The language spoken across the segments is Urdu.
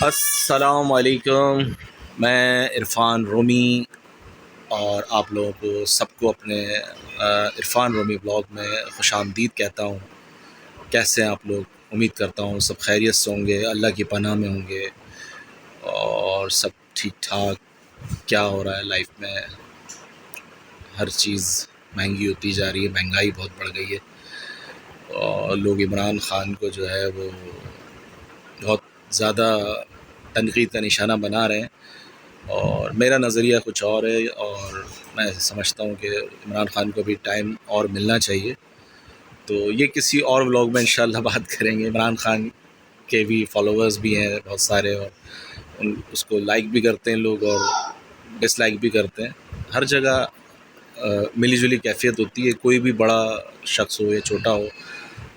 السلام علیکم. میں عرفان رومی اور آپ لوگوں کو سب کو اپنے عرفان رومی بلاگ میں خوش آمدید کہتا ہوں. کیسے ہیں آپ لوگ؟ امید کرتا ہوں سب خیریت سے ہوں گے، اللہ کی پناہ میں ہوں گے اور سب ٹھیک ٹھاک. کیا ہو رہا ہے لائف میں؟ ہر چیز مہنگی ہوتی جا رہی ہے، مہنگائی بہت بڑھ گئی ہے اور لوگ عمران خان کو جو ہے وہ بہت زیادہ تنقید کا نشانہ بنا رہے ہیں اور میرا نظریہ کچھ اور ہے، اور میں سمجھتا ہوں کہ عمران خان کو بھی ٹائم اور ملنا چاہیے. تو یہ کسی اور ولاگ میں انشاءاللہ بات کریں گے. عمران خان کے بھی فالوورز بھی ہیں بہت سارے، اور اس کو لائک بھی کرتے ہیں لوگ اور ڈس لائک بھی کرتے ہیں. ہر جگہ ملی جلی کیفیت ہوتی ہے. کوئی بھی بڑا شخص ہو یا چھوٹا ہو،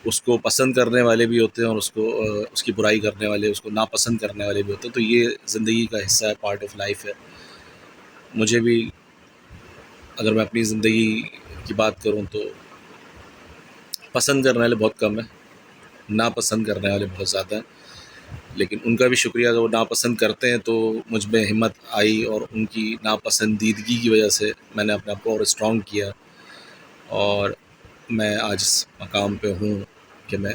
اس کو پسند کرنے والے بھی ہوتے ہیں اور اس کی برائی کرنے والے، اس کو ناپسند کرنے والے بھی ہوتے ہیں. تو یہ زندگی کا حصہ ہے، پارٹ آف لائف ہے. مجھے بھی اگر میں اپنی زندگی کی بات کروں تو پسند کرنے والے بہت کم ہیں، ناپسند کرنے والے بہت زیادہ ہیں. لیکن ان کا بھی شکریہ، اگر وہ ناپسند کرتے ہیں تو مجھ میں ہمت آئی اور ان کی ناپسندیدگی کی وجہ سے میں نے اپنے آپ کو اور اسٹرانگ کیا، اور میں آج اس مقام پہ ہوں کہ میں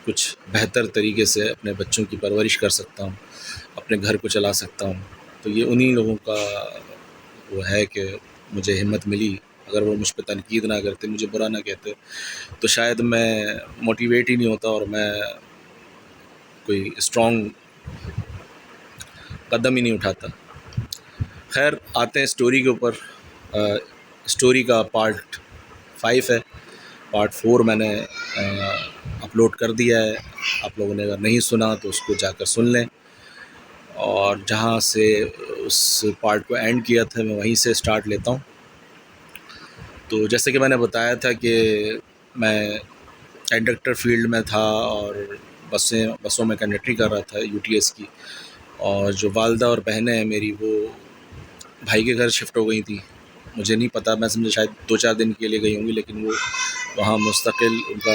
کچھ بہتر طریقے سے اپنے بچوں کی پرورش کر سکتا ہوں، اپنے گھر کو چلا سکتا ہوں. تو یہ انہی لوگوں کا وہ ہے کہ مجھے ہمت ملی. اگر وہ مجھ پہ تنقید نہ کرتے، مجھے برا نہ کہتے، تو شاید میں موٹیویٹ ہی نہیں ہوتا اور میں کوئی اسٹرانگ قدم ہی نہیں اٹھاتا. خیر، آتے ہیں اسٹوری کے اوپر. اسٹوری کا پارٹ 5 ہے. پارٹ 4 میں نے اپلوڈ کر دیا ہے. آپ لوگوں نے اگر نہیں سنا تو اس کو جا کر سن لیں، اور جہاں سے اس پارٹ کو اینڈ کیا تھا میں وہیں سے سٹارٹ لیتا ہوں. تو جیسے کہ میں نے بتایا تھا کہ میں کنڈکٹر فیلڈ میں تھا اور بسوں میں کنڈکٹری کر رہا تھا یو ٹی ایس کی. اور جو والدہ اور بہنیں ہیں میری، وہ بھائی کے گھر شفٹ ہو گئی تھیں. مجھے نہیں پتہ، میں سمجھے شاید 2-4 دن کے لیے گئی ہوں گی، لیکن وہ وہاں مستقل ان کا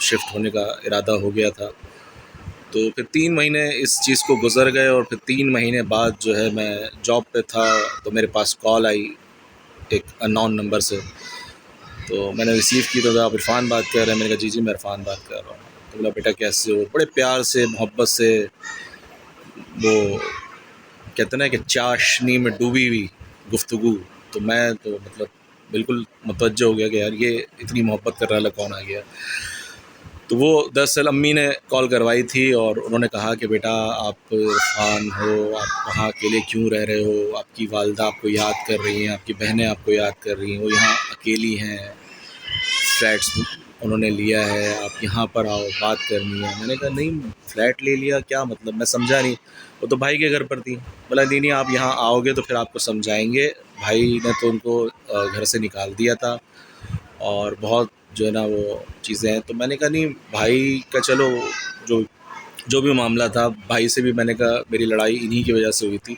شفٹ ہونے کا ارادہ ہو گیا تھا. تو پھر 3 مہینے اس چیز کو گزر گئے، اور پھر 3 مہینے بعد جو ہے میں جاب پہ تھا تو میرے پاس کال آئی ایک ان نون نمبر سے. تو میں نے ریسیو کی تو آپ عرفان بات کر رہے ہیں؟ میں نے کہا جی میں عرفان بات کر رہا ہوں. تو بولا بیٹا کیسے ہو؟ بڑے پیار سے، محبت سے، وہ کہتے ہیں نا کہ چاشنی میں ڈوبی ہوئی گفتگو. تو میں تو مطلب بالکل متوجہ ہو گیا کہ یار یہ اتنی محبت کرنے والا کون آ گیا. تو وہ دراصل امی نے کال کروائی تھی اور انہوں نے کہا کہ بیٹا آپ عرفان ہو، آپ وہاں اکیلے کیوں رہ رہے ہو؟ آپ کی والدہ آپ کو یاد کر رہی ہیں، آپ کی بہنیں آپ کو یاد کر رہی ہیں، وہ یہاں اکیلی ہیں، فلیٹس انہوں نے لیا ہے، آپ یہاں پر آؤ، بات کرنی ہے. میں نے کہا نہیں، فلیٹ لے لیا کیا مطلب؟ میں سمجھا نہیں. وہ تو بھائی کے گھر پر تھی. بولا نہیں آپ یہاں آؤ گے تو پھر آپ کو سمجھائیں گے. بھائی نے تو ان کو گھر سے نکال دیا تھا اور بہت جو ہے نا وہ چیزیں ہیں. تو میں نے کہا نہیں، بھائی کا چلو جو بھی معاملہ تھا، بھائی سے بھی میں نے کہا میری لڑائی انہی کی وجہ سے ہوئی تھی.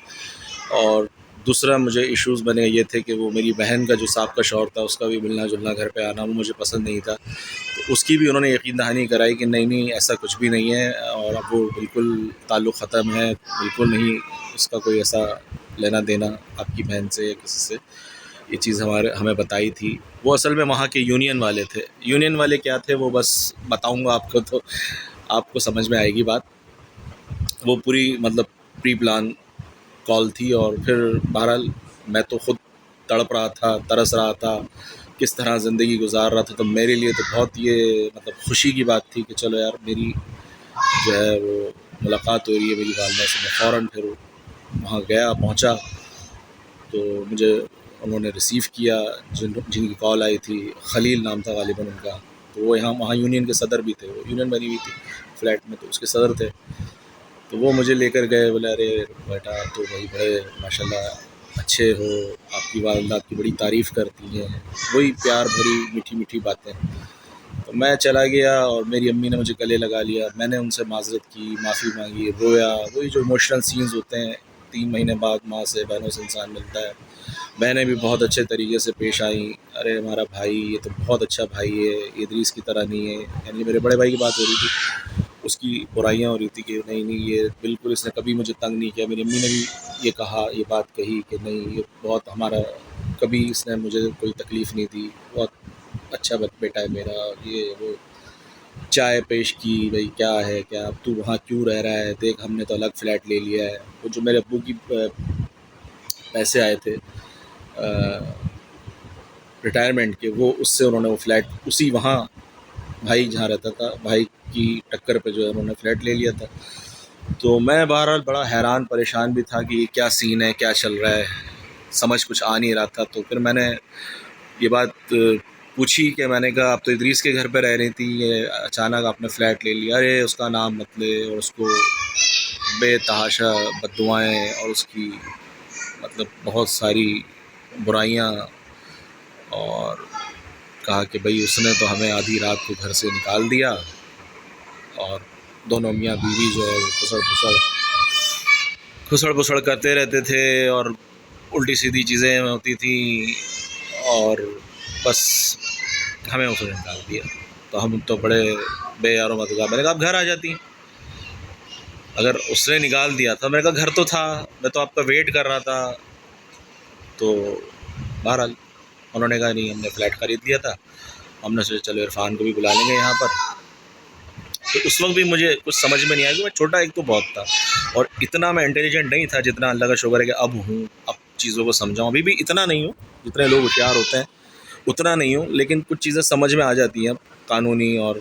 اور دوسرا مجھے ایشوز بنے یہ تھے کہ وہ میری بہن کا جو سابقہ شوہر تھا، اس کا بھی ملنا جلنا گھر پہ آنا وہ مجھے پسند نہیں تھا. تو اس کی بھی انہوں نے یقین دہانی کرائی کہ نہیں ایسا کچھ بھی نہیں ہے، اور اب وہ بالکل تعلق ختم ہے، بالکل نہیں اس کا کوئی ایسا لینا دینا آپ کی بہن سے یا کسی سے. یہ چیز ہمیں بتائی تھی. وہ اصل میں وہاں کے یونین والے تھے. یونین والے کیا تھے وہ بس بتاؤں گا آپ کو تو آپ کو سمجھ میں آئے گی بات. وہ پوری مطلب پری پلان کال تھی. اور پھر بہرحال میں تو خود تڑپ رہا تھا، ترس رہا تھا کس طرح زندگی گزار رہا تھا. تو میرے لیے تو بہت یہ مطلب خوشی کی بات تھی کہ چلو یار میری جو ہے وہ ملاقات ہو رہی ہے میری والدہ سے. میں فوراً پھر وہاں گیا، پہنچا تو مجھے انہوں نے ریسیو کیا. جن کی کال آئی تھی، خلیل نام تھا غالباً ان کا. تو وہ وہاں یونین کے صدر بھی تھے، وہ یونین بنی ہوئی تھی فلیٹ میں، تو اس کے صدر تھے. تو وہ مجھے لے کر گئے. بولے ارے بیٹا تو بھائی بڑے ماشاء اللہ اچھے ہو، آپ کی والدہ آپ کی بڑی تعریف کرتی ہیں. وہی پیار بھری میٹھی میٹھی باتیں. تو میں چلا گیا اور میری امی نے مجھے گلے لگا لیا. میں نے ان سے معذرت کی، معافی مانگی، رویا. وہی جو ایموشنل سینز ہوتے ہیں. 3 مہینے بعد ماں سے، بہنوں سے انسان ملتا ہے. بہنیں بھی بہت اچھے طریقے سے پیش آئیں. ارے ہمارا بھائی یہ تو بہت اچھا بھائی ہے، ادریس کی طرح نہیں ہے. یعنی میرے بڑے بھائی کی بات ہو رہی تھی. اس کی برائیاں ہو رہی تھی کہ نہیں نہیں یہ بالکل اس نے کبھی مجھے تنگ نہیں کیا. میری امی نے بھی یہ کہا، یہ بات کہی کہ نہیں یہ بہت ہمارا، کبھی اس نے مجھے کوئی تکلیف نہیں دی، بہت اچھا بیٹا ہے میرا. یہ وہ چائے پیش کی، بھائی کیا ہے کیا، اب تو وہاں کیوں رہ رہا ہے، دیکھ ہم نے تو الگ فلیٹ لے لیا ہے. وہ جو میرے ابو کی پیسے آئے تھے ریٹائرمنٹ کے، وہ اس سے انہوں نے وہ فلیٹ اسی وہاں بھائی جہاں رہتا تھا، بھائی کی ٹکر پہ جو ہے انہوں نے فلیٹ لے لیا تھا. تو میں بہرحال بڑا حیران پریشان بھی تھا کہ یہ کیا سین ہے، کیا چل رہا ہے، سمجھ کچھ آ نہیں رہا تھا. تو پھر میں نے یہ بات پوچھی کہ میں نے کہا آپ تو ادریس کے گھر پہ رہ رہی تھی، یہ اچانک آپ نے فلیٹ لے لیا. ارے اس کا نام مت لے، اور اس کو بے تحاشا بد دعائیں اور اس کی مطلب بہت ساری برائیاں، اور کہا کہ بھئی اس نے تو ہمیں آدھی رات کو گھر سے نکال دیا، اور دونوں میاں بیوی جو ہے وہ کھسڑ پسڑ کرتے رہتے تھے، اور الٹی سیدھی چیزیں ہوتی تھیں، اور بس ہمیں اس نے نکال دیا. تو ہم تو بڑے بے یار و مددگار. میں نے کہا آپ گھر آ جاتی، اگر اس نے نکال دیا تھا. میں نے کہا گھر تو تھا، میں تو آپ کا ویٹ کر رہا تھا. تو بہرحال انہوں نے کہا نہیں ہم نے فلیٹ خرید لیا تھا. ہم نے سوچا چلو عرفان کو بھی بلا لیں گے یہاں پر. تو اس وقت بھی مجھے کچھ سمجھ میں نہیں آیا کہ میں چھوٹا ایک تو بہت تھا، اور اتنا میں انٹیلیجنٹ نہیں تھا جتنا اللہ کا شکر ہے کہ اب ہوں، اب چیزوں کو سمجھاؤں. ابھی بھی اتنا نہیں ہوں جتنے لوگ ہوشیار ہوتے ہیں، اتنا نہیں ہوں، لیکن کچھ چیزیں سمجھ میں آ جاتی ہیں قانونی اور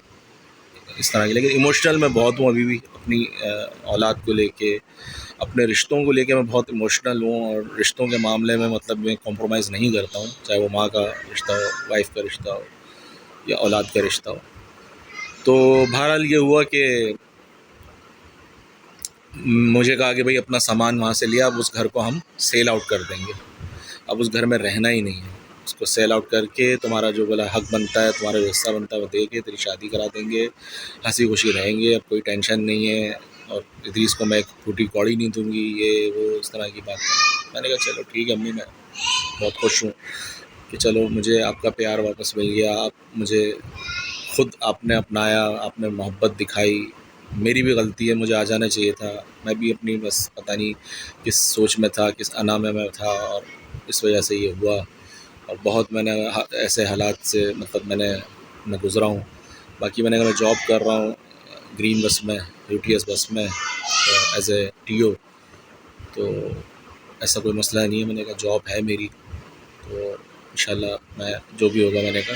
اس طرح کی. لیکن ایموشنل میں بہت ہوں ابھی بھی، اپنی اولاد کو لے کے، اپنے رشتوں کو لے کے میں بہت ایموشنل ہوں. اور رشتوں کے معاملے میں مطلب میں کمپرومائز نہیں کرتا ہوں، چاہے وہ ماں کا رشتہ ہو، وائف کا رشتہ ہو، یا اولاد کا رشتہ ہو. تو بہرحال یہ ہوا کہ مجھے کہا کہ بھائی اپنا سامان وہاں سے لیا، اب اس گھر کو ہم سیل آؤٹ کر دیں گے، اب اس گھر میں رہنا ہی نہیں ہے. اس کو سیل آؤٹ کر کے تمہارا جو بولا حق بنتا ہے، تمہارا جو حصہ بنتا ہے وہ دے کے تیری شادی کرا دیں گے، ہنسی خوشی رہیں گے، اب کوئی ٹینشن نہیں ہے، اور ادریس کو میں ایک پھوٹی کوڑی نہیں دوں گی، یہ وہ اس طرح کی بات ہے. میں نے کہا چلو ٹھیک ہے امی، میں بہت خوش ہوں کہ چلو مجھے آپ کا پیار واپس مل گیا، آپ مجھے خود آپ نے اپنایا، آپ نے محبت دکھائی. میری بھی غلطی ہے، مجھے آ جانا چاہیے تھا. میں بھی اپنی بس پتہ نہیں کس سوچ میں تھا، کس انا میں تھا، اور اس وجہ سے یہ ہوا. اور بہت میں نے ایسے حالات سے مطلب میں گزرا ہوں. باقی میں نے کہا میں جاب کر رہا ہوں گرین بس میں، UTS بس میں ایز اے TO. تو ایسا کوئی مسئلہ نہیں ہے. میں نے کہا جاب ہے میری، تو انشاءاللہ میں جو بھی ہوگا میں نے کہا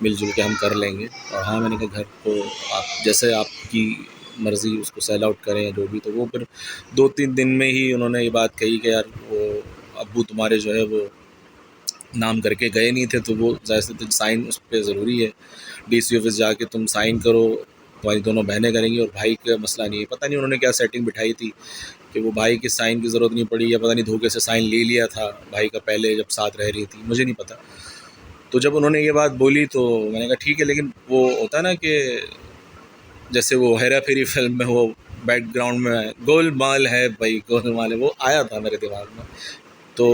مل جل کے ہم کر لیں گے. اور ہاں میں نے کہا گھر کو آپ جیسے آپ کی مرضی اس کو سیل آؤٹ کریں جو بھی. تو وہ پھر 2-3 دن میں ہی انہوں نے یہ بات کہی کہ یار وہ ابو تمہارے جو ہے وہ نام کر کے گئے نہیں تھے، تو وہ ظاہر سے سائن اس پہ ضروری ہے، DC آفس جا کے تم سائن کرو، تمہاری دونوں بہنیں کریں گی. اور بھائی کا مسئلہ نہیں ہے، پتہ نہیں انہوں نے کیا سیٹنگ بٹھائی تھی کہ وہ بھائی کے سائن کی ضرورت نہیں پڑی، یا پتہ نہیں دھوکے سے سائن لے لیا تھا بھائی کا پہلے جب ساتھ رہ رہی تھی، مجھے نہیں پتہ. تو جب انہوں نے یہ بات بولی تو میں نے کہا ٹھیک ہے. لیکن وہ ہوتا ہے نا کہ جیسے وہ ہیرا پھیری فلم میں وہ بیک گراؤنڈ میں گول مال ہے بھائی، گول مال ہے، وہ آیا تھا میرے دماغ میں. تو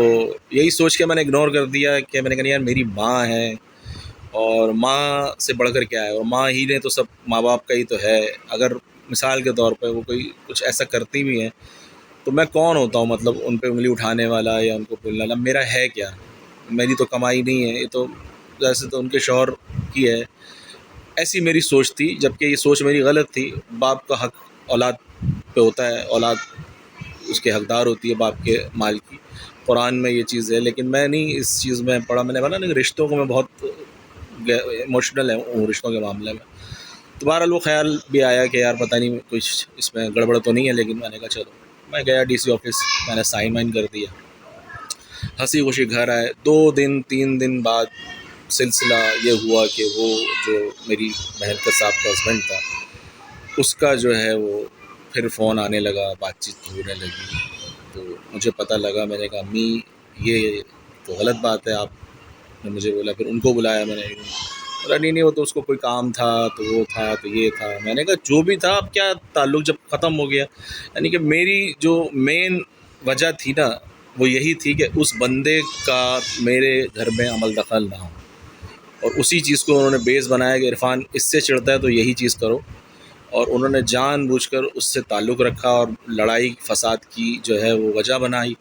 یہی سوچ کے میں نے اگنور کر دیا کہ میں نے کہا یار میری ماں ہے، اور ماں سے بڑھ کر کیا ہے، اور ماں ہی نے تو سب، ماں باپ کا ہی تو ہے. اگر مثال کے طور پہ وہ کوئی کچھ ایسا کرتی بھی ہیں تو میں کون ہوتا ہوں مطلب ان پہ انگلی اٹھانے والا یا ان کو بولنے والا. میرا ہے کیا، میری تو کمائی نہیں ہے، یہ تو جیسے تو ان کے شوہر کی ہے. ایسی میری سوچ تھی، جبکہ یہ سوچ میری غلط تھی. باپ کا حق اولاد پہ ہوتا ہے، اولاد اس کے حقدار ہوتی ہے باپ کے مال کی، قرآن میں یہ چیز ہے. لیکن میں نہیں اس چیز میں پڑھا. میں نے بولا نا رشتوں کو میں بہت ایموشنل ہوں رشتوں کے معاملے میں. تو بہرحال وہ خیال بھی آیا کہ یار پتہ نہیں کچھ اس میں گڑبڑ تو نہیں ہے. لیکن میں نے کہا چلو، میں گیا DC آفس، میں نے سائن وائن کر دیا، ہنسی خوشی گھر آئے. 2-3 دن بعد سلسلہ یہ ہوا کہ وہ جو میری بہن کا صاحب کا ہسبینڈ تھا، اس کا جو ہے وہ پھر فون آنے لگا، بات چیت ہونے لگی. تو مجھے پتہ لگا. میں نے کہا امی یہ تو غلط بات ہے. آپ نے مجھے بولا، پھر ان کو بلایا، میں نے بولا نہیں وہ تو اس کو کوئی کام تھا، تو وہ تھا، تو یہ تھا. میں نے کہا جو بھی تھا، اب کیا تعلق جب ختم ہو گیا. یعنی کہ میری جو مین وجہ تھی نا وہ یہی تھی کہ اس بندے کا میرے گھر میں عمل دخل نہ ہو. اور اسی چیز کو انہوں نے بیس بنایا کہ عرفان اس سے چڑھتا ہے تو یہی چیز کرو، اور انہوں نے جان بوجھ کر اس سے تعلق رکھا اور لڑائی فساد کی جو ہے وہ وجہ بنائی،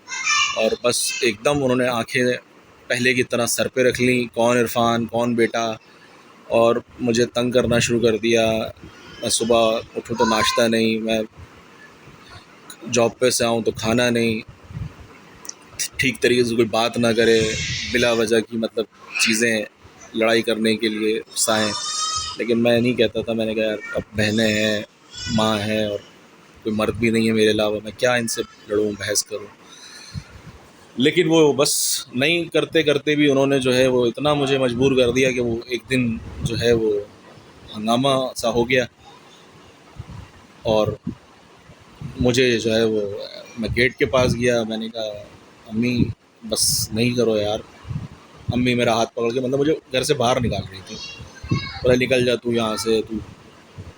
اور بس ایک دم انہوں نے آنکھیں پہلے کی طرح سر پہ رکھ لیں، کون عرفان، کون بیٹا، اور مجھے تنگ کرنا شروع کر دیا۔ میں صبح اٹھوں تو ناشتہ نہیں، میں جاب پہ سے آؤں تو کھانا نہیں، ٹھیک طریقے سے کوئی بات نہ کرے، بلا وجہ کی مطلب چیزیں لڑائی کرنے کے لیے اکسائیں۔ لیکن میں نہیں کہتا تھا، میں نے کہا یار اب بہنیں ہیں، ماں ہے، اور کوئی مرد بھی نہیں ہے میرے علاوہ، میں کیا ان سے لڑوں، بحث کروں۔ لیکن وہ بس نہیں کرتے کرتے بھی انہوں نے جو ہے وہ اتنا مجھے مجبور کر دیا کہ وہ ایک دن جو ہے وہ ہنگامہ سا ہو گیا، اور مجھے جو ہے وہ میں گیٹ کے پاس گیا، میں نے کہا امی بس نہیں کرو یار۔ امی میرا ہاتھ پکڑ کے مطلب مجھے گھر سے باہر نکال رہی تھی، بولا نکل جا تو یہاں سے، تو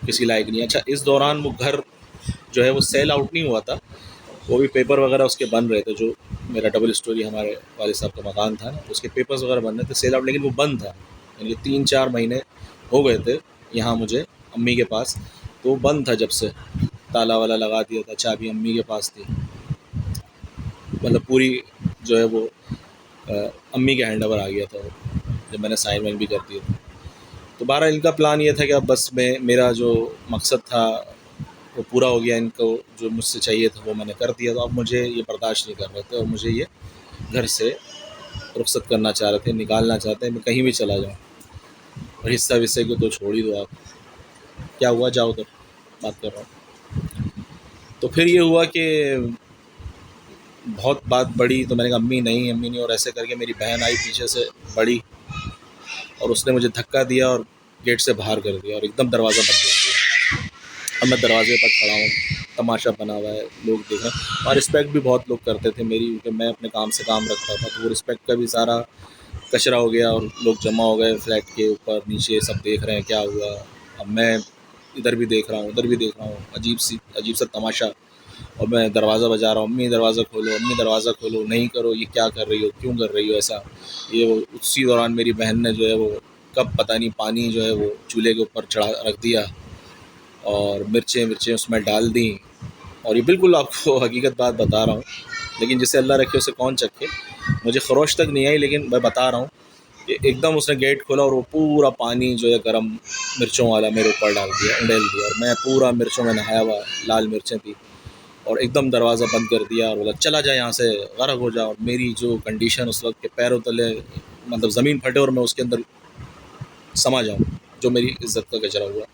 کسی لائق نہیں۔ اچھا اس دوران وہ گھر جو ہے وہ سیل آؤٹ نہیں ہوا تھا، وہ بھی پیپر وغیرہ اس کے بن رہے تھے، جو میرا ڈبل اسٹوری ہمارے والد صاحب کا مکان تھا نا، اس کے پیپرز وغیرہ بن رہے تھے سیل آؤٹ، لیکن وہ بند تھا، یعنی 3-4 مہینے ہو گئے تھے یہاں مجھے امی کے پاس، تو وہ بند تھا جب سے، تالا والا لگا دیا تھا، چابی امی کے پاس تھی، مطلب پوری جو ہے وہ امی کے ہینڈ اوور آ گیا تھا جب میں نے سائن وائن بھی کر دیے تھے۔ تو بہرحال ان کا پلان یہ تھا کہ اب بس میرا جو مقصد تھا وہ پورا ہو گیا، ان کو جو مجھ سے چاہیے تھا وہ میں نے کر دیا، تو اب مجھے یہ برداشت نہیں کر رہے تھے، اور مجھے یہ گھر سے رخصت کرنا چاہ رہے تھے، نکالنا چاہتے ہیں، میں کہیں بھی چلا جاؤں، اور حصہ وصے کو تو چھوڑ ہی دو آپ، کیا ہوا جاؤ ادھر، بات کر رہا ہوں۔ تو پھر یہ ہوا کہ بہت بات بڑی، تو میں نے کہا امی نہیں، اور ایسے کر کے میری بہن آئی پیچھے سے بڑی، اور اس نے مجھے دھکا دیا اور گیٹ سے باہر کر دیا، اور ایک دم دروازہ بند کر دیا۔ اب میں دروازے پر کھڑا ہوں، تماشا بنا ہوا ہے، لوگ دیکھ رہے ہیں، اور رسپیکٹ بھی بہت لوگ کرتے تھے میری، کیونکہ میں اپنے کام سے کام رکھتا تھا، تو وہ رسپیکٹ کا بھی سارا کچرا ہو گیا، اور لوگ جمع ہو گئے فلیٹ کے اوپر نیچے، سب دیکھ رہے ہیں کیا ہوا۔ اب میں ادھر بھی دیکھ رہا ہوں، ادھر بھی دیکھ رہا ہوں، عجیب سا تماشا، اور میں دروازہ بجا رہا ہوں، امی دروازہ کھولو، امی دروازہ کھولو، نہیں کرو، یہ کیا کر رہی ہو، کیوں کر رہی ہو ایسا۔ یہ اسی دوران میری بہن نے جو ہے وہ کب پتہ نہیں پانی جو ہے وہ چولہے کے اوپر چڑھا رکھ دیا، اور مرچیں اس میں ڈال دیں، اور یہ بالکل آپ کو حقیقت بات بتا رہا ہوں، لیکن جسے اللہ رکھے اسے کون چکھے، مجھے خروش تک نہیں آئی، لیکن میں بتا رہا ہوں کہ ایک دم اس نے گیٹ کھولا، اور وہ پورا پانی جو ہے گرم مرچوں والا میرے اوپر ڈال دیا، اور میں پورا مرچوں میں نہایا ہوا، لال مرچیں تھی، اور ایک دم دروازہ بند کر دیا، اور بولا چلا جا یہاں سے، غرق ہو جا۔ اور میری جو کنڈیشن اس وقت کے پیروں تلے مطلب زمین پھٹے، اور میں اس کے اندر سما جاؤں، جو میری عزت کا کچرا ہوا،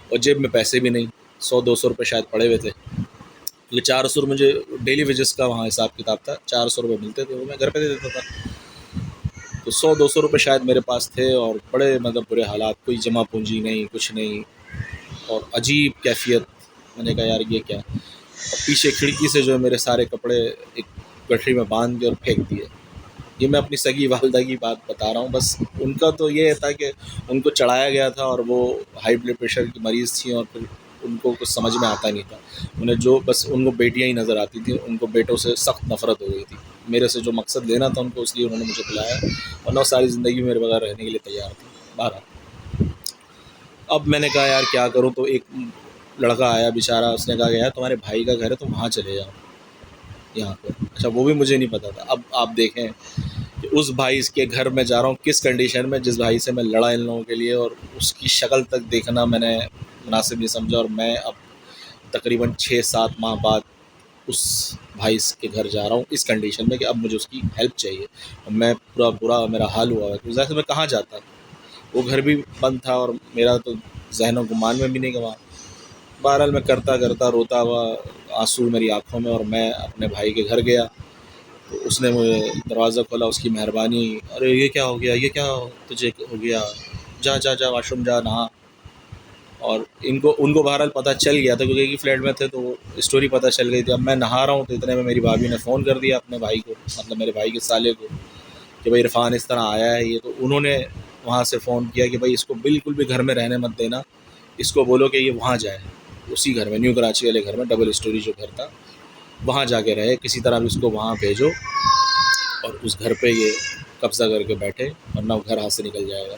اور جیب میں پیسے بھی نہیں، 100-200 روپے شاید پڑے ہوئے تھے، کیونکہ 400 مجھے ڈیلی ویجز کا وہاں حساب کتاب تھا، 400 روپے ملتے تھے، وہ میں گھر پہ دے دیتا تھا، تو 100-200 روپے شاید میرے پاس تھے، اور بڑے مطلب برے حالات، کوئی جمع پونجی نہیں، کچھ نہیں، اور عجیب کیفیت۔ میں نے کہا یار یہ کیا، اور پیچھے کھڑکی سے جو ہے میرے سارے کپڑے ایک گٹھری میں باندھ کے اور پھینک دیے۔ یہ میں اپنی سگی والدہ کی بات بتا رہا ہوں، بس ان کا تو یہ تھا کہ ان کو چڑھایا گیا تھا، اور وہ ہائی بلڈ پریشر کی مریض تھیں، اور پھر ان کو کچھ سمجھ میں آتا نہیں تھا، انہیں جو بس ان کو بیٹیاں ہی نظر آتی تھیں، ان کو بیٹوں سے سخت نفرت ہو گئی تھی، میرے سے جو مقصد لینا تھا ان کو، اس لیے انہوں نے مجھے بلایا، ورنہ وہ ساری زندگی میرے بغیر رہنے کے لیے تیار تھی۔ بہرحال اب میں نے کہا یار کیا کروں، تو ایک لڑکا آیا بیچارہ، اس نے کہا کہ یار تمہارے بھائی کا گھر ہے، تم وہاں چلے جاؤ یہاں پہ۔ اچھا وہ بھی مجھے نہیں پتا تھا۔ اب آپ دیکھیں کہ اس بھائی کے گھر میں جا رہا ہوں کس کنڈیشن میں، جس بھائی سے میں لڑا ان لوگوں کے لیے، اور اس کی شکل تک دیکھنا میں نے مناسب نہیں سمجھا، اور میں اب تقریباً 6-7 ماہ بعد اس بھائی کے گھر جا رہا ہوں اس کنڈیشن میں کہ اب مجھے اس کی ہیلپ چاہیے، اور میں پورا برا میرا حال ہوا ہے، تو ظاہر سے میں کہاں جاتا، وہ گھر بھی بند تھا، اور میرا تو ذہن و گمان میں بھی نہیں گوا۔ بہرحال میں کرتا روتا ہوا، آنسو میری آنکھوں میں، اور میں اپنے بھائی کے گھر گیا، تو اس نے مجھے دروازہ کھولا، اس کی مہربانی، ارے یہ کیا ہو گیا، یہ کیا تجھے ہو گیا، جا واش روم جا، نہا۔ اور ان کو بہرحال پتہ چل گیا تھا، کیونکہ ایک ہی فلیٹ میں تھے، تو وہ اسٹوری پتہ چل گئی تھی۔ اب میں نہا رہا ہوں، تو اتنے میں میری بھابھی نے فون کر دیا اپنے بھائی کو، مطلب میرے بھائی کے سالے کو، کہ بھائی عرفان اس طرح آیا ہے یہ، تو انہوں نے وہاں سے فون کیا کہ بھائی اس کو بالکل بھی گھر میں رہنے مت دینا، اس کو بولو کہ یہ وہاں جائے، اسی گھر میں، نیو کراچی والے گھر میں، ڈبل اسٹوری جو گھر تھا وہاں جا کے رہے، کسی طرح بھی اس کو وہاں بھیجو، اور اس گھر پہ یہ قبضہ کر کے بیٹھے، ورنہ وہ گھر ہاتھ سے نکل جائے گا۔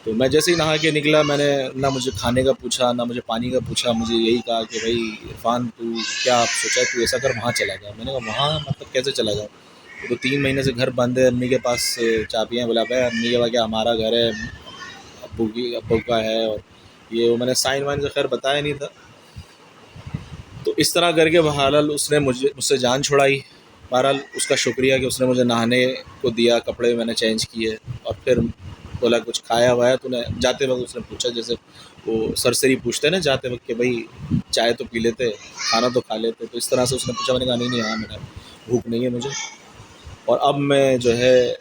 تو میں جیسے ہی نہا کے نکلا، میں نے نہ مجھے کھانے کا پوچھا نہ مجھے پانی کا پوچھا، مجھے یہی کہا کہ بھائی عرفان تو کیا آپ سوچا تو ایسا کر وہاں چلا جا۔ میں نے کہا وہاں مطلب کیسے چلا جاؤں؟ تو 3 مہینے سے گھر بند ہے، امی کے پاس چابیاں، بولا بھائی امی کے پاس کیا ہمارا گھر ہے، ابو کا ہے، اور یہ وہ میں نے سائن وائن سے خیر بتایا نہیں تھا۔ تو اس طرح کر کے بہرحال اس نے مجھ سے جان چھڑائی۔ بہرحال اس کا شکریہ کہ اس نے مجھے نہانے کو دیا، کپڑے میں نے چینج کیے، اور پھر بولا کچھ کھایا ہوا ہے تو نے، جاتے وقت اس نے پوچھا جیسے وہ سرسری پوچھتے ہیں نا جاتے وقت کہ بھائی چائے تو پی لیتے، کھانا تو کھا لیتے، تو اس طرح سے اس نے پوچھا۔ میں نے کہا نہیں ہاں میرا بھوک نہیں ہے مجھے۔ اور اب میں جو ہے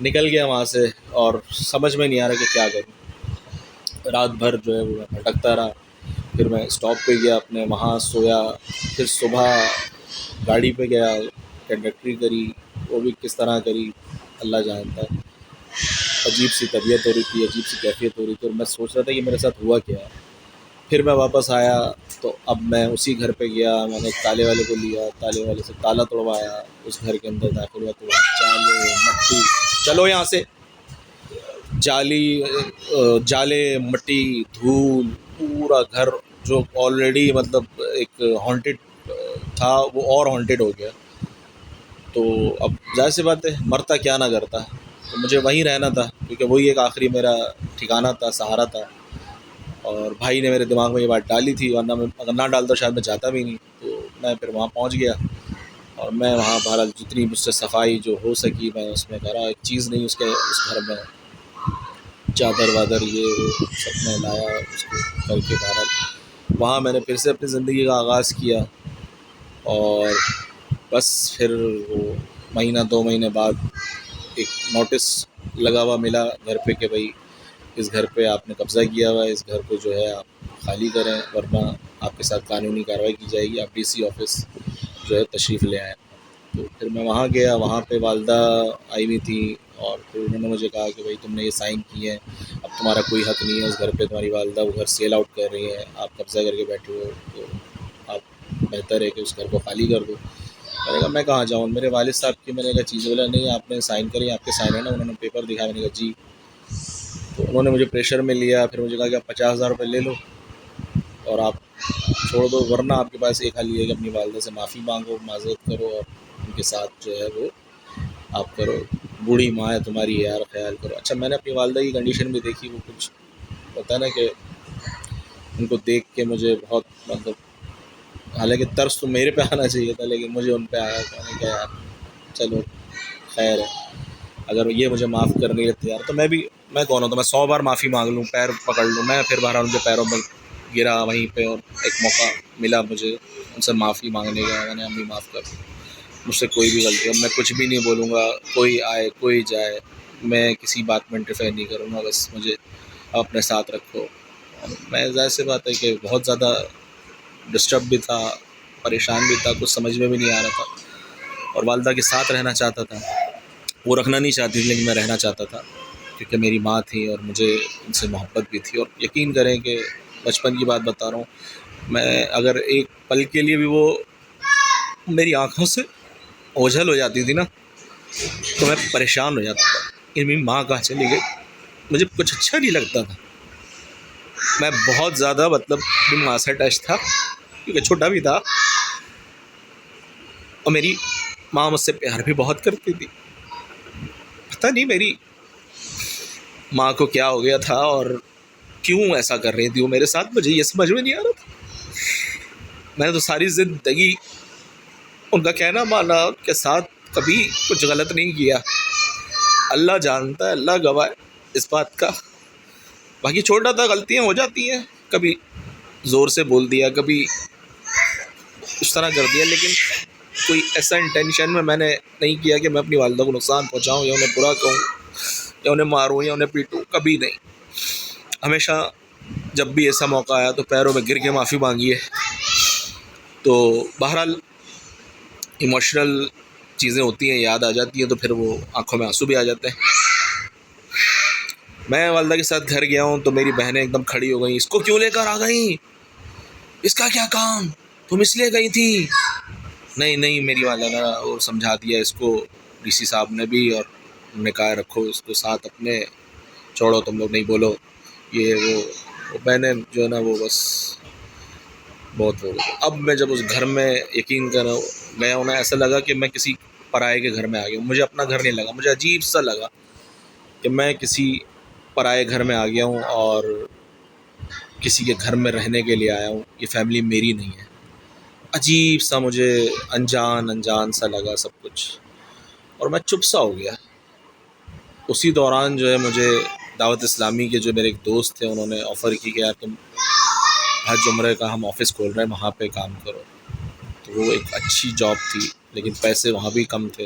نکل گیا وہاں سے، اور سمجھ میں نہیں آ رہا کہ کیا کروں۔ رات بھر جو ہے وہ میں بھٹکتا رہا، پھر میں اسٹاپ پہ گیا اپنے، وہاں سویا، پھر صبح گاڑی پہ گیا، کنڈکٹری کری، وہ بھی کس طرح کری اللہ جانتا ہے۔ عجیب سی طبیعت ہو رہی تھی، عجیب سی کیفیت ہو رہی تھی، اور میں سوچ رہا تھا کہ میرے ساتھ ہوا کیا ہے۔ پھر میں واپس آیا تو اب میں اسی گھر پہ گیا، میں نے تالے والے کو لیا، تالے والے سے تالا توڑوایا، اس گھر کے اندر داخل ہوا تو وہاں جالے مٹی، چلو یہاں سے، جالے مٹی دھول، پورا گھر جو آلریڈی مطلب ایک ہانٹیڈ تھا وہ اور ہانٹیڈ ہو گیا۔ تو اب ظاہر سی بات ہے مرتا کیا نہ کرتا، تو مجھے وہیں رہنا تھا کیونکہ وہی ایک آخری میرا ٹھکانہ تھا، سہارا تھا۔ اور بھائی نے میرے دماغ میں یہ بات ڈالی تھی، ورنہ میں اگر نہ ڈالتا شاید میں جاتا بھی نہیں۔ تو میں پھر وہاں پہنچ گیا، اور میں وہاں بہرحال جتنی مجھ سے صفائی جو ہو سکی میں اس میں کرا۔ ایک چیز نہیں اس گھر میں، چادر وادر یہ وہ سب میں لایا اس کو کر کے، بہرحال وہاں میں نے پھر سے اپنی زندگی کا آغاز کیا۔ اور بس پھر وہ مہینہ 2 مہینے بعد ایک نوٹس لگا ہوا ملا گھر پہ کہ بھائی اس گھر پہ آپ نے قبضہ کیا ہوا ہے، اس گھر کو جو ہے آپ خالی کریں ورنہ آپ کے ساتھ قانونی کارروائی کی جائے گی، آپ ڈی سی آفس جو ہے تشریف لے آئیں۔ تو پھر میں وہاں گیا، وہاں پہ والدہ آئی ہوئی تھی، اور پھر انہوں نے مجھے کہا کہ بھائی تم نے یہ سائن کیے ہیں، اب تمہارا کوئی حق نہیں ہے اس گھر پہ، تمہاری والدہ وہ گھر سیل آؤٹ کر رہی ہے، آپ قبضہ کر کے بیٹھے ہو، تو آپ بہتر ہے کہ اس گھر کو خالی کر دو۔ میں نے کہا میں کہاں جاؤں، میرے والد صاحب کی میں نے کہا چیزیں، بولا نہیں آپ نے سائن کری، آپ کے سائن ہے نا، انہوں نے پیپر دکھایا، میں نے کہا جی۔ تو انہوں نے مجھے پریشر میں لیا، پھر مجھے کہا کہ آپ 50,000 روپے لے لو اور آپ چھوڑ دو، ورنہ آپ کے پاس ایک حل یہ ہے کہ اپنی والدہ سے معافی مانگو، معذرت کرو، اور ان کے ساتھ جو ہے وہ آپ کرو، بوڑھی ماں ہے تمہاری یار خیال کرو۔ اچھا میں نے اپنی والدہ کی کنڈیشن بھی دیکھی، وہ کچھ ہوتا ہے نا کہ ان کو دیکھ کے مجھے بہت مطلب، حالانکہ طرز تو میرے پہ آنا چاہیے تھا لیکن مجھے ان پہ آیا، میں نے کہا یار چلو خیر ہے، اگر یہ مجھے معاف کرنے کے تیار، تو میں کون ہوتا، میں 100 بار معافی مانگ لوں، پیر پکڑ لوں، میں پھر بہرحال ان کے پیروں میں گرا وہیں پہ، اور ایک موقع ملا مجھے ان سے معافی مانگنے کا، میں نے امی معاف کر دوں، مجھ سے کوئی بھی غلطی، اب میں کچھ بھی نہیں بولوں گا، کوئی آئے کوئی جائے، میں کسی بات میں انٹرفیئر نہیں کروں گا، بس مجھے اپنے ساتھ رکھو۔ میں ظاہر سی بات ہے کہ بہت زیادہ ڈسٹرب بھی تھا، پریشان بھی تھا، کچھ سمجھ میں بھی نہیں آ رہا تھا، اور والدہ کے ساتھ رہنا چاہتا تھا، وہ رکھنا نہیں چاہتی تھی لیکن میں رہنا چاہتا تھا کیونکہ میری ماں تھی اور مجھے ان سے محبت بھی تھی۔ اور یقین کریں کہ بچپن کی بات بتا رہا ہوں، میں اگر ایک پل کے لیے بھی وہ میری آنکھوں سے اوجھل ہو جاتی تھی نا تو میں پریشان ہو جاتا تھا کہ میری ماں کہاں چلی گئی، مجھے کچھ اچھا نہیں لگتا تھا، میں بہت زیادہ مطلب ماں سے ٹچ تھا کیونکہ چھوٹا بھی تھا، اور میری ماں مجھ سے پیار بھی بہت کرتی تھی۔ پتہ نہیں میری ماں کو کیا ہو گیا تھا اور کیوں ایسا کر رہی تھی وہ میرے ساتھ، مجھے یہ سمجھ میں نہیں آ رہا تھا۔ میں نے تو ساری زندگی ان کا کہنا مانا، ان کے ساتھ کبھی کچھ غلط نہیں کیا، اللہ جانتا ہے، اللہ گواہ ہے اس بات کا، باقی چھوٹا تھا، غلطیاں ہو جاتی ہیں، کبھی زور سے بول دیا، کبھی اس طرح کر دیا، لیکن کوئی ایسا انٹینشن میں نے نہیں کیا کہ میں اپنی والدہ کو نقصان پہنچاؤں یا انہیں برا کہوں یا انہیں ماروں یا انہیں پیٹوں، کبھی نہیں۔ ہمیشہ جب بھی ایسا موقع آیا تو پیروں میں گر کے معافی مانگی ہے۔ تو بہرحال ایموشنل چیزیں ہوتی ہیں، یاد آ جاتی ہیں تو پھر وہ آنکھوں میں آنسو بھی آ جاتے ہیں۔ میں والدہ کے ساتھ گھر گیا ہوں تو میری بہنیں ایک دم کھڑی ہو گئیں، اس کو کیوں لے کر آ گئیں، اس کا کیا کام، تم اس لیے گئی تھی؟ نہیں میری والدہ نے وہ سمجھا دیا اس کو، ڈی سی صاحب نے بھی، اور انہوں نے کہا رکھو اس کو ساتھ اپنے چھوڑو تم لوگ نہیں بولو یہ وہ میں نے جو ہے نا وہ بس بہت ہو گیا. اب میں جب اس گھر میں یقین کرو گیا ہوں نا، ایسا لگا کہ میں کسی پرائے کے گھر میں آ گیا ہوں. مجھے اپنا گھر نہیں لگا، مجھے عجیب سا لگا کہ میں کسی پرائے گھر میں آ گیا ہوں اور کسی کے گھر میں رہنے کے لیے آیا ہوں. یہ فیملی میری نہیں ہے. عجیب سا مجھے انجان سا لگا سب کچھ، اور میں چپ سا ہو گیا. اسی دوران جو ہے مجھے دعوت اسلامی کے جو میرے ایک دوست تھے، انہوں نے آفر کی کہ یار تم حج عمرے کا ہم آفس کھول رہے ہیں، وہاں پہ کام کرو. تو وہ ایک اچھی جاب تھی، لیکن پیسے وہاں بھی کم تھے.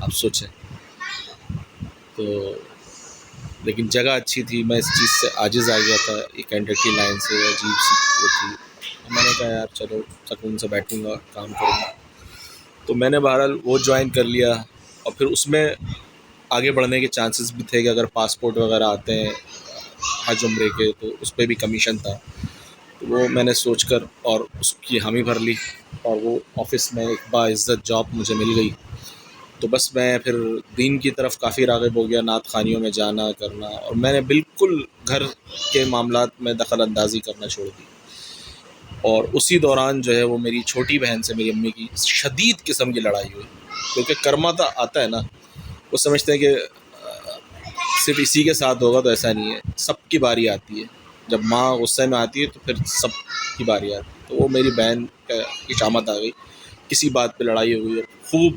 آپ سوچیں. تو لیکن جگہ اچھی تھی، میں اس چیز سے عاجز آ گیا تھا. ایک انڈسٹری لائن سے عجیب سی وہ تھی. میں نے کہا یار چلو سکون سے بیٹھوں گا، کام کروں گا. تو میں نے بہرحال وہ جوائن کر لیا. اور پھر اس میں آگے بڑھنے کے چانسز بھی تھے کہ اگر پاسپورٹ وغیرہ آتے ہیں حج عمرے کے تو اس پہ بھی کمیشن تھا. تو وہ میں نے سوچ کر اور اس کی حامی بھر لی، اور وہ آفس میں ایک باعزت جاب مجھے مل گئی. تو بس میں پھر دین کی طرف کافی راغب ہو گیا، نعت خوانیوں میں جانا کرنا. اور میں نے بالکل گھر کے معاملات میں دخل اندازی کرنا چھوڑ دی. اور اسی دوران جو ہے وہ میری چھوٹی بہن سے میری امی کی شدید قسم کی لڑائی ہوئی. کیونکہ کرما تو آتا ہے نا، وہ سمجھتے ہیں کہ صرف اسی کے ساتھ ہوگا، تو ایسا نہیں ہے. سب کی باری آتی ہے. جب ماں غصے میں آتی ہے تو پھر سب کی باری آتی ہے. تو وہ میری بہن کی شامت آ گئی، کسی بات پہ لڑائی ہو گئی، خوب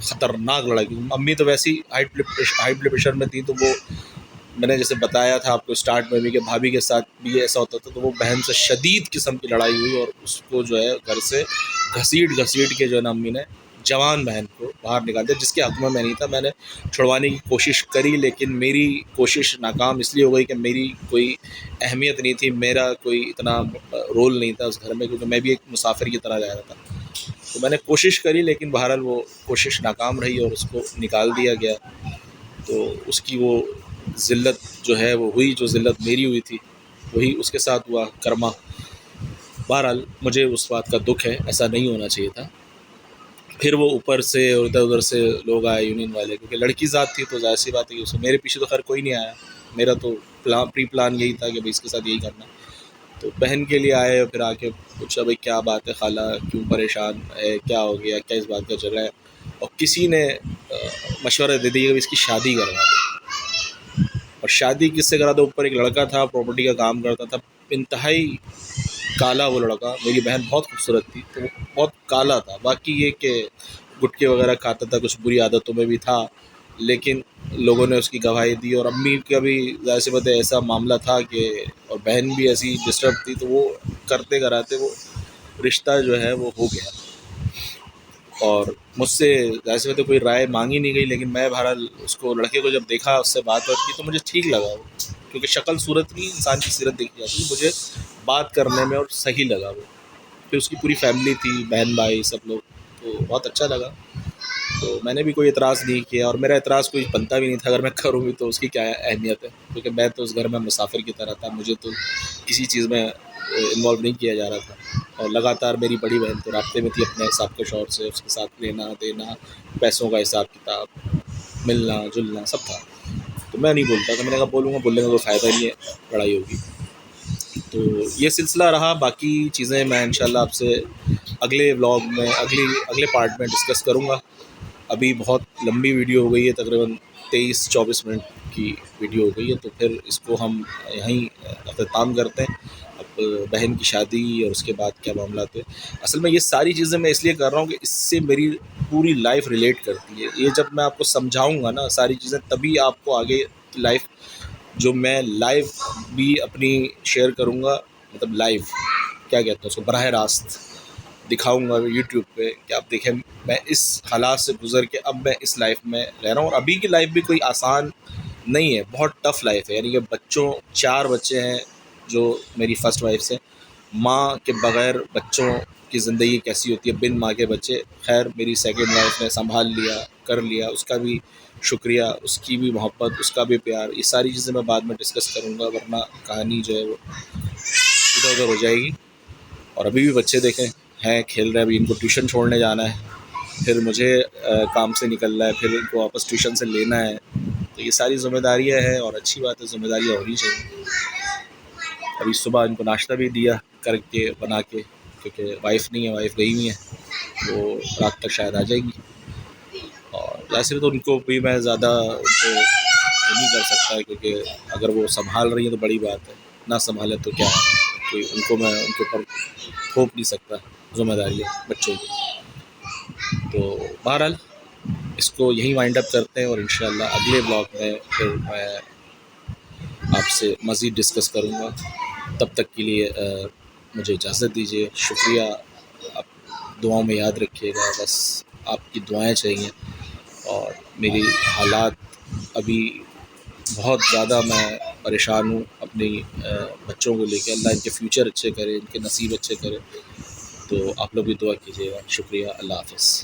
خطرناک لڑائی کی. امی تو ویسی ہائی بلڈ پریشر میں تھی، تو وہ میں نے جیسے بتایا تھا آپ کو اسٹارٹ میں بھی کہ بھابھی کے ساتھ بھی ایسا ہوتا تھا. تو وہ بہن سے شدید قسم کی لڑائی ہوئی، اور اس کو جو ہے گھر سے گھسیٹ کے جو ہے نا امی نے جوان بہن کو باہر نکال دیا، جس کے حق میں نہیں تھا. میں نے چھڑوانے کی کوشش کری، لیکن میری کوشش ناکام اس لیے ہو گئی کہ میری کوئی اہمیت نہیں تھی، میرا کوئی اتنا رول نہیں تھا اس گھر میں، کیونکہ میں بھی ایک مسافر کی طرح جا رہا تھا. تو میں نے کوشش کری، لیکن بہرحال وہ کوشش ناکام رہی اور اس کو نکال دیا گیا. تو اس کی وہ ذلت جو ہے وہ ہوئی، جو ذلت میری ہوئی تھی وہی اس کے ساتھ ہوا، کرما. بہرحال مجھے اس بات کا دکھ ہے، ایسا نہیں ہونا چاہیے تھا. پھر وہ اوپر سے اور ادھر ادھر سے لوگ آئے یونین والے، کیونکہ لڑکی ذات تھی تو ظاہر سی بات ہے کہ اس میرے پیچھے تو خیر کوئی نہیں آیا. میرا تو پری پلان یہی تھا کہ بھائی اس کے ساتھ یہی کرنا. تو بہن کے لیے آئے اور پھر آ کے پوچھا بھائی کیا بات ہے خالہ، کیوں پریشان ہے، کیا ہو گیا، کیا اس بات کا چل رہا ہے. اور کسی نے مشورہ دے دیا کہ اس کی شادی کروا دو. اور شادی کس سے کرا دو؟ اوپر ایک لڑکا تھا، پراپرٹی کا کام کرتا تھا، انتہائی کالا وہ لڑکا. میری بہن بہت خوبصورت تھی تو وہ بہت کالا تھا. باقی یہ کہ گٹکے وغیرہ کھاتا تھا، کچھ بری عادتوں میں بھی تھا، لیکن لوگوں نے اس کی گواہی دی. اور امی کا بھی ظاہر سی بات ہے ایسا معاملہ تھا کہ، اور بہن بھی ایسی ڈسٹرب تھی، تو وہ کرتے کراتے وہ رشتہ جو ہے وہ ہو گیا. اور مجھ سے ظاہر سی بات ہے کوئی رائے مانگی نہیں گئی، لیکن میں بہرحال اس کو لڑکے کو جب دیکھا، اس سے بات کی تو مجھے ٹھیک لگا وہ. کیونکہ شکل صورت کی انسان کی سیرت دیکھی جاتی ہے، مجھے بات کرنے میں اور صحیح لگا وہ. پھر اس کی پوری فیملی تھی، بہن بھائی سب لوگ، تو بہت اچھا لگا. تو میں نے بھی کوئی اعتراض نہیں کیا، اور میرا اعتراض کوئی بنتا بھی نہیں تھا. اگر میں کروں بھی تو اس کی کیا اہمیت ہے، کیونکہ میں تو اس گھر میں مسافر کی طرح تھا. مجھے تو کسی چیز میں انوالو نہیں کیا جا رہا تھا. اور لگاتار میری بڑی بہن تو رابطے میں تھی اپنے حساب کے شوہر سے، اس کے ساتھ لینا دینا، پیسوں کا حساب کتاب، ملنا جلنا سب تھا. تو میں نہیں بولتا تھا. میں نے کہا بولوں گا، بولنے کا کوئی فائدہ نہیں ہے، لڑائی ہوگی. تو یہ سلسلہ رہا. باقی چیزیں میں انشاءاللہ آپ سے اگلے ولاگ میں اگلے پارٹ میں ڈسکس کروں گا. ابھی بہت لمبی ویڈیو ہو گئی ہے، تقریباً 23-24 منٹ کی ویڈیو ہو گئی ہے. تو پھر اس کو ہم یہیں اختتام کرتے ہیں. اب بہن کی شادی اور اس کے بعد کیا معاملات ہوئے. اصل میں یہ ساری چیزیں میں اس لیے کر رہا ہوں کہ اس سے میری پوری لائف ریلیٹ کرتی ہے. یہ جب میں آپ کو سمجھاؤں گا نا ساری چیزیں، تبھی آپ کو آگے لائف جو میں لائیو بھی اپنی شیئر کروں گا، مطلب لائیو کیا کہتے ہیں اس کو، براہ راست دکھاؤں گا یوٹیوب پہ کہ آپ دیکھیں میں اس حالات سے گزر کے اب میں اس لائف میں رہ رہا ہوں. اور ابھی کی لائف بھی کوئی آسان نہیں ہے، بہت ٹف لائف ہے. یعنی کہ 4 بچے ہیں جو میری فرسٹ وائف سے. ماں کے بغیر بچوں کی زندگی کیسی ہوتی ہے، بن ماں کے بچے. خیر میری سیکنڈ وائف نے سنبھال لیا، کر لیا، اس کا بھی شکریہ، اس کی بھی محبت، اس کا بھی پیار. یہ ساری چیزیں میں بعد میں ڈسکس کروں گا، ورنہ کہانی جو ہے وہ ادھر ادھر ہو جائے گی. اور ابھی بھی بچے دیکھیں ہیں کھیل رہے ہیں. ابھی ان کو ٹیوشن چھوڑنے جانا ہے, پھر مجھے کام سے نکلنا ہے, پھر ان کو واپس ٹیوشن سے لینا ہے. تو یہ ساری ذمہ داریاں ہیں, اور اچھی بات ہے, ذمہ داریاں ہونی چاہیے. ابھی صبح ان کو ناشتہ بھی دیا کر کے بنا کے, کیونکہ وائف نہیں ہے, وائف گئی ہوئی ہیں, وہ رات تک شاید آ جائے گی. اور ویسے تو ان کو بھی میں زیادہ ان کو نہیں کر سکتا, کیونکہ اگر وہ سنبھال رہی ہیں تو بڑی بات ہے, نہ سنبھالیں تو کیا ہے, کہ ان کو میں ان کے اوپر تھوپ نہیں سکتا ذمہ داریاں بچوں کی. تو بہرحال اس کو یہیں وائنڈ اپ کرتے ہیں, اور انشاءاللہ اگلے بلاگ میں پھر میں آپ سے مزید ڈسکس کروں گا. تب تک کے لیے مجھے اجازت دیجیے. شکریہ. آپ دعاؤں میں یاد رکھیے گا, بس آپ کی دعائیں چاہیے. اور میری حالات ابھی بہت زیادہ میں پریشان ہوں اپنی بچوں کو لے کے. اللہ ان کے فیوچر اچھے کرے, ان کے نصیب اچھے کرے. تو آپ لوگ بھی دعا کیجیے گا. شکریہ. اللہ حافظ.